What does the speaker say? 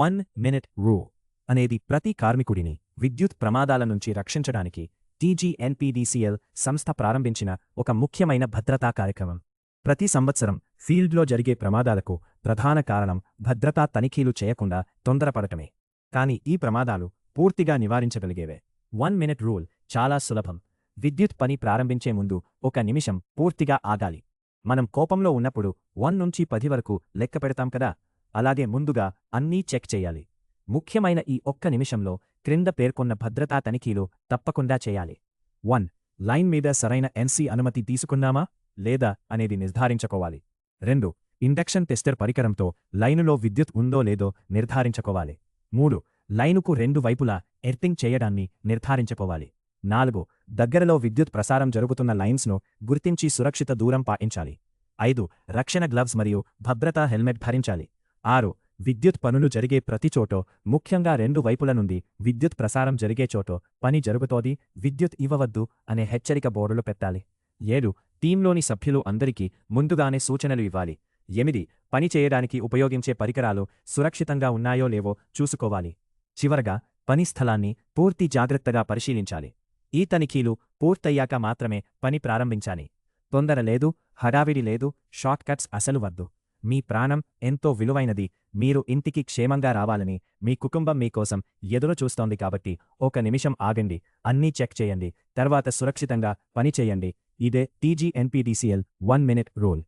1 minute rule అనేది ప్రతి కార్మికుడిని విద్యుత్ ప్రమాదాల నుంచి రక్షించడానికి టీజీఎన్పీడీసీఎల్ సంస్థ ప్రారంభించిన ఒక ముఖ్యమైన భద్రతా కార్యక్రమం. ప్రతి సంవత్సరం ఫీల్డ్లో జరిగే ప్రమాదాలకు ప్రధాన కారణం భద్రతా తనిఖీలు చేయకుండా తొందరపడటమే. కాని ఈ ప్రమాదాలు పూర్తిగా నివారించగలిగేవే. 1 మినిట్ రూల్ చాలా సులభం. విద్యుత్ పని ప్రారంభించే ముందు 1 నిమిషం పూర్తిగా ఆగాలి. మనం కోపంలో ఉన్నప్పుడు 1 నుంచి 10 వరకు లెక్క పెడతాం కదా, అలాగే ముందుగా అన్నీ చెక్ చేయాలి. ముఖ్యమైన ఈ 1 నిమిషంలో క్రింద పేర్కొన్న భద్రతా తనిఖీలు తప్పకుండా చేయాలి. 1. లైన్ మీద సరైన ఎన్సీ అనుమతి తీసుకున్నామా లేదా అనేది నిర్ధారించుకోవాలి. 2. ఇండక్షన్ టెస్టర్ పరికరంతో లైనులో విద్యుత్ ఉందో లేదో నిర్ధారించుకోవాలి. 3. లైనుకు 2 వైపులా ఎర్తింగ్ చేయడాన్ని నిర్ధారించుకోవాలి. 4. దగ్గరలో విద్యుత్ ప్రసారం జరుగుతున్న లైన్స్ను గుర్తించి సురక్షిత దూరం పాటించాలి. 5. రక్షణ గ్లవ్స్ మరియు భద్రతా హెల్మెట్ ధరించాలి. 6. విద్యుత్ పనులు జరిగే ప్రతి చోటో, ముఖ్యంగా 2 వైపుల నుండి విద్యుత్ ప్రసారం జరిగే చోటో పని జరుగుతోంది, విద్యుత్ ఇవ్వవద్దు అనే హెచ్చరిక బోర్డులు పెట్టాలి. 7. టీంలోని సభ్యులు అందరికీ ముందుగానే సూచనలు ఇవ్వాలి. 8. పని చేయడానికి ఉపయోగించే పరికరాలు సురక్షితంగా ఉన్నాయో లేవో చూసుకోవాలి. చివరగా పని స్థలాన్ని పూర్తి జాగ్రత్తగా పరిశీలించాలి. ఈ తనిఖీలు పూర్తయ్యాక మాత్రమే పని ప్రారంభించాలి. తొందర లేదు, హడావిడి లేదు, షార్ట్ కట్స్ అసలు వద్దు. మీ ప్రాణం ఎంతో విలువైనది. మీరు ఇంటికి క్షేమంగా రావాలని మీ కుటుంబం మీకోసం ఎదురు చూస్తోంది కాబట్టి 1 నిమిషం ఆగండి, అన్నీ చెక్ చేయండి, తర్వాత సురక్షితంగా పని చేయండి. ఇదే టీజీఎన్పీడీసీఎల్ 1 మినిట్ రూల్.